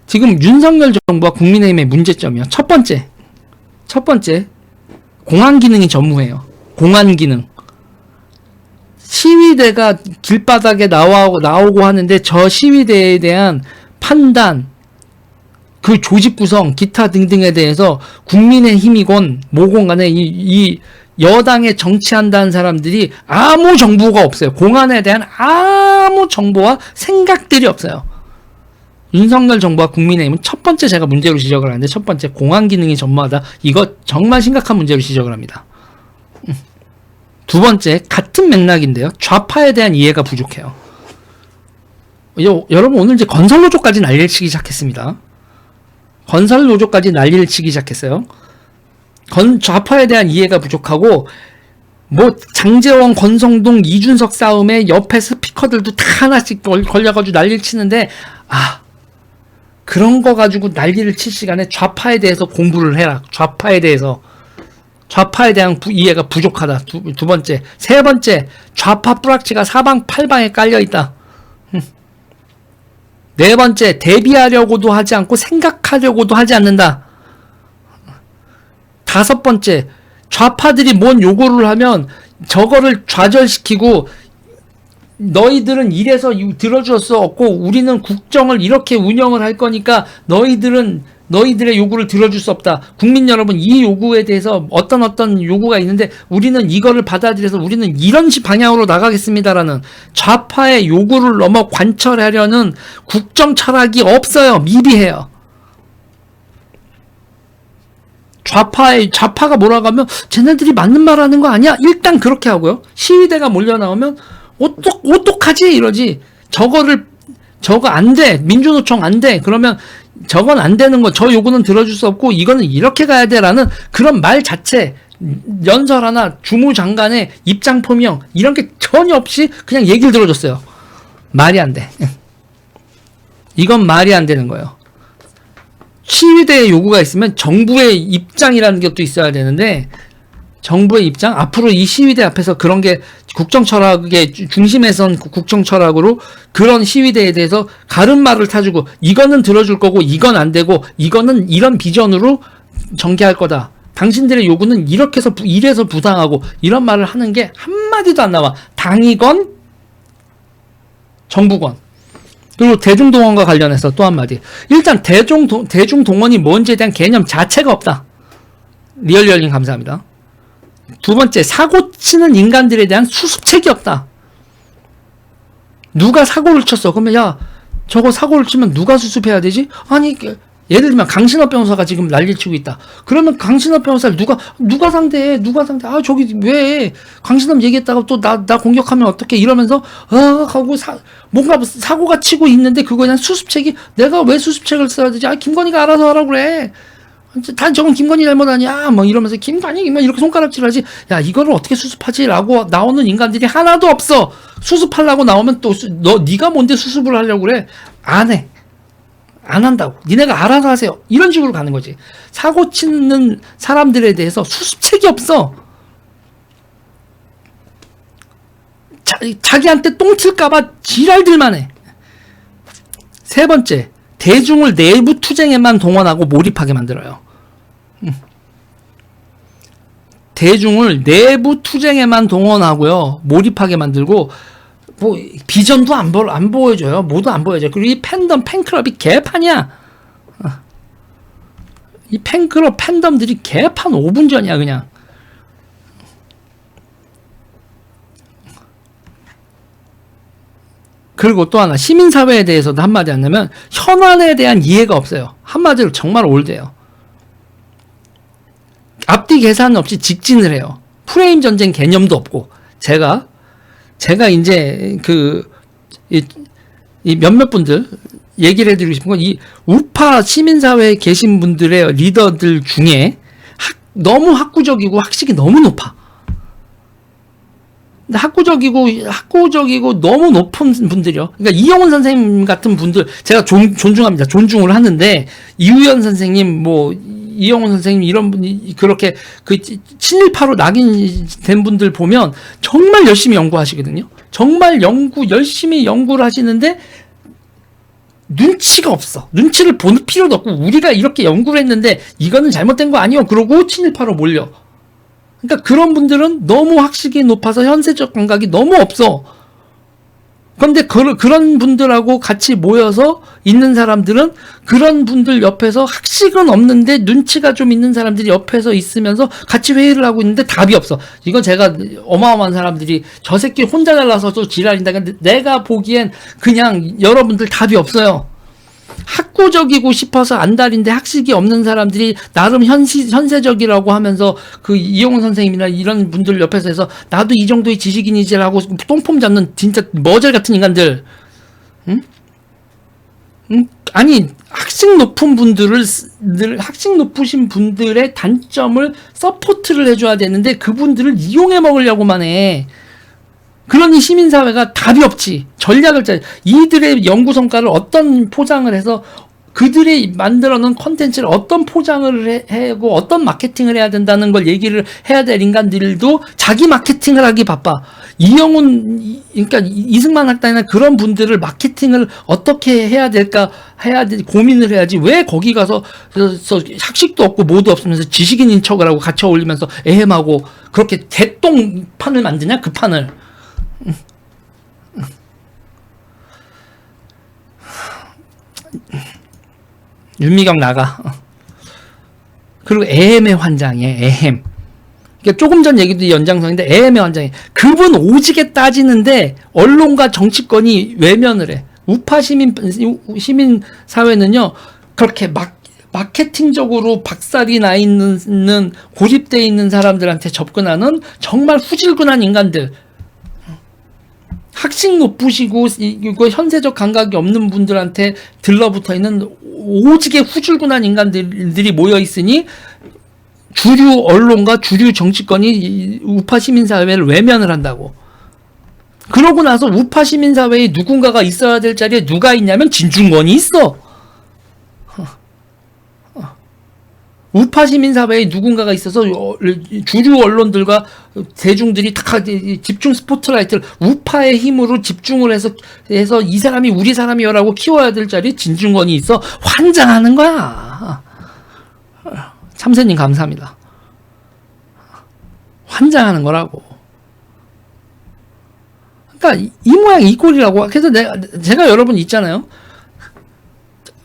지금 윤석열 정부와 국민의힘의 문제점이요. 첫 번째, 공안 기능이 전무해요. 공안 기능. 시위대가 길바닥에 나오고 하는데 저 시위대에 대한 판단, 그 조직 구성, 기타 등등에 대해서 국민의힘이건 뭐건 간에 이 여당에 정치한다는 사람들이 아무 정보가 없어요. 공안에 대한 아무 정보와 생각들이 없어요. 윤석열 정부와 국민의힘은 첫 번째 제가 문제로 지적을 하는데, 첫 번째 공안 기능이 전무하다. 이거 정말 심각한 문제로 지적을 합니다. 두 번째, 같은 맥락인데요. 좌파에 대한 이해가 부족해요. 여러분, 오늘 이제 건설노조까지 난리를 치기 시작했습니다. 건설노조까지 난리를 치기 시작했어요. 좌파에 대한 이해가 부족하고, 뭐 장제원, 권성동, 이준석 싸움에 옆에 스피커들도 다 하나씩 걸려가지고 난리를 치는데, 그런 거 가지고 난리를 칠 시간에 좌파에 대해서 공부를 해라. 좌파에 대한 이해가 부족하다. 두 번째. 세 번째, 좌파 뿌락치가 사방팔방에 깔려있다. 네 번째, 대비하려고도 하지 않고 생각하려고도 하지 않는다. 다섯 번째, 좌파들이 뭔 요구를 하면 저거를 좌절시키고, 너희들은 이래서 들어줄 수 없고 우리는 국정을 이렇게 운영을 할 거니까 너희들의 요구를 들어줄 수 없다. 국민 여러분, 이 요구에 대해서 어떤 요구가 있는데 우리는 이거를 받아들여서 우리는 이런 방향으로 나가겠습니다라는 좌파의 요구를 넘어 관철하려는 국정 철학이 없어요. 미비해요. 좌파가 뭐라고 하면 쟤네들이 맞는 말 하는 거 아니야? 일단 그렇게 하고요. 시위대가 몰려 나오면 어떡하지? 이러지. 저거 안 돼. 민주노총 안 돼. 그러면 저건 안 되는 거, 저 요구는 들어줄 수 없고 이거는 이렇게 가야 돼라는 그런 말 자체, 연설 하나, 주무장관의 입장 표명 이런 게 전혀 없이 그냥 얘기를 들어줬어요. 말이 안 돼. 이건 말이 안 되는 거예요. 시위대의 요구가 있으면 정부의 입장이라는 것도 있어야 되는데, 정부의 입장, 앞으로 이 시위대 앞에서 그런 게 국정철학의 중심에 선 국정철학으로 그런 시위대에 대해서 가름말을 타주고, 이거는 들어줄 거고 이건 안 되고 이거는 이런 비전으로 전개할 거다. 당신들의 요구는 이래서 부당하고 이런 말을 하는 게 한마디도 안 나와. 당이건 정부건. 그리고 대중동원과 관련해서 또 한마디. 일단 대중동원이 뭔지에 대한 개념 자체가 없다. 리얼리얼님 감사합니다. 두 번째, 사고 치는 인간들에 대한 수습책이 없다. 누가 사고를 쳤어. 그러면 야, 저거 사고를 치면 누가 수습해야 되지? 아니, 예를 들면 강신업 변호사가 지금 난리를 치고 있다. 그러면 강신업 변호사를 누가 상대해? 저기 왜 강신업 얘기했다가 또 나 공격하면 어떡해? 이러면서 뭔가 사고가 치고 있는데 그거에 대한 수습책이, 내가 왜 수습책을 써야 되지? 김건희가 알아서 하라고 그래. 저건 김건희 잘못 아니야? 뭐 이러면서 김건희 이렇게 손가락질하지. 야, 이거를 어떻게 수습하지?라고 나오는 인간들이 하나도 없어. 수습하려고 나오면 또 네가 뭔데 수습을 하려고 그래? 안 해. 안 한다고. 니네가 알아서 하세요. 이런 식으로 가는 거지. 사고 치는 사람들에 대해서 수습책이 없어. 자기한테 똥 튈까봐 지랄들만 해. 세 번째, 대중을 내부 투쟁에만 동원하고 몰입하게 만들어요. 대중을 내부 투쟁에만 동원하고요, 몰입하게 만들고, 뭐 비전도 안 보여줘요. 뭐도 안 보여줘요. 그리고 이 팬클럽이 개판이야. 이 팬덤들이 개판 5분 전이야 그냥. 그리고 또 하나, 시민사회에 대해서도 한마디 하냐면 현안에 대한 이해가 없어요. 한마디로 정말 올드해요. 앞뒤 계산 없이 직진을 해요. 프레임 전쟁 개념도 없고. 제가 이제 이 몇몇 분들 얘기를 해드리고 싶은 건, 이 우파 시민사회에 계신 분들의 리더들 중에 너무 학구적이고 학식이 너무 높아. 근데 학구적이고 너무 높은 분들이요. 그러니까 이영훈 선생님 같은 분들 제가 존중합니다. 존중을 하는데, 이우연 선생님, 이영훈 선생님 이런 분이 그렇게 친일파로 낙인된 분들 보면 정말 열심히 연구하시거든요. 정말 열심히 연구를 하시는데 눈치가 없어. 눈치를 볼 필요도 없고 우리가 이렇게 연구를 했는데 이거는 잘못된 거 아니요. 그러고 친일파로 몰려. 그러니까 그런 분들은 너무 학식이 높아서 현세적 감각이 너무 없어. 그런데 그런 분들하고 같이 모여서 있는 사람들은 그런 분들 옆에서 학식은 없는데 눈치가 좀 있는 사람들이 옆에서 있으면서 같이 회의를 하고 있는데 답이 없어. 이건 제가 어마어마한 사람들이 저 새끼 혼자 잘나서 또 지랄인다. 근데 내가 보기엔 그냥 여러분들 답이 없어요. 학구적이고 싶어서 안달인데 학식이 없는 사람들이 나름 현세적이라고 하면서 그 이용훈 선생님이나 이런 분들 옆에서 해서 나도 이 정도의 지식인이지라고 똥폼 잡는 진짜 머젤 같은 인간들. 응? 응? 아니 학식 높으신 분들의 단점을 서포트를 해줘야 되는데 그분들을 이용해 먹으려고만 해. 그러니 시민사회가 답이 없지. 전략을 짜야 이들의 연구 성과를 어떤 포장을 해서 그들이 만들어 놓은 컨텐츠를 어떤 포장을 하고 어떤 마케팅을 해야 된다는 걸 얘기를 해야 될 인간들도 자기 마케팅을 하기 바빠. 그러니까 이승만 학당이나 그런 분들을 마케팅을 어떻게 해야 될까 고민을 해야지. 왜 거기 가서 학식도 없고 뭐도 없으면서 지식인인 척을 하고 같이 어울리면서 에헴하고 그렇게 개똥판을 만드냐 그 판을. 윤미경 나가. 그리고 에헴의 환장이에요. 에헴. 그러니까 조금 전 얘기도 연장선인데 에헴의 환장이에요. 그분 오지게 따지는데 언론과 정치권이 외면을 해. 우파 시민 사회는요 그렇게 마케팅적으로 박살이 나 있는 고립되어 있는 사람들한테 접근하는 정말 후질근한 인간들. 학식 높으시고 이거 현세적 감각이 없는 분들한테 들러붙어 있는 오지게 후줄근한 인간들이 모여 있으니 주류 언론과 주류 정치권이 우파 시민사회를 외면을 한다고. 그러고 나서 우파 시민사회에 누군가가 있어야 될 자리에 누가 있냐면 진중권이 있어. 우파 시민사회에 누군가가 있어서 주류 언론들과 대중들이 다 집중 스포트라이트를 우파의 힘으로 집중을 해서 이 사람이 우리 사람이요라고 키워야 될 자리에 진중권이 있어. 환장하는 거야. 참새님 감사합니다. 환장하는 거라고. 그러니까 이 모양 이 꼴이라고. 그래서 제가 여러분 있잖아요.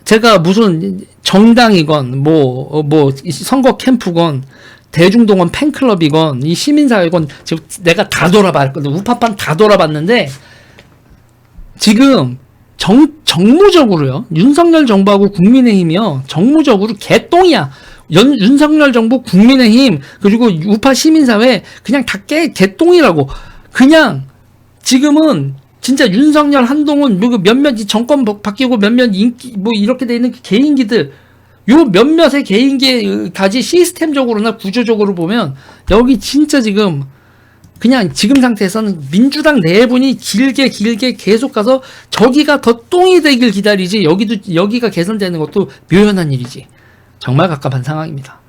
제가 무슨 정당이건 뭐 선거 캠프건 대중동원 팬클럽이건 이 시민사회건 지금 내가 다 돌아봤거든. 우파판 다 돌아봤는데 지금 정무적으로요. 윤석열 정부하고 국민의힘이요. 정무적으로 개똥이야. 윤석열 정부, 국민의힘 그리고 우파 시민사회 그냥 다 개똥이라고. 그냥 지금은 진짜 윤석열, 한동훈, 몇몇 정권 바뀌고 몇몇 인기, 이렇게 돼 있는 개인기들, 요 몇몇의 개인기까지 시스템적으로나 구조적으로 보면, 여기 진짜 지금, 그냥 지금 상태에서는 민주당 내분이 길게 계속 가서 저기가 더 똥이 되길 기다리지, 여기가 개선되는 것도 묘연한 일이지. 정말 갑갑한 상황입니다.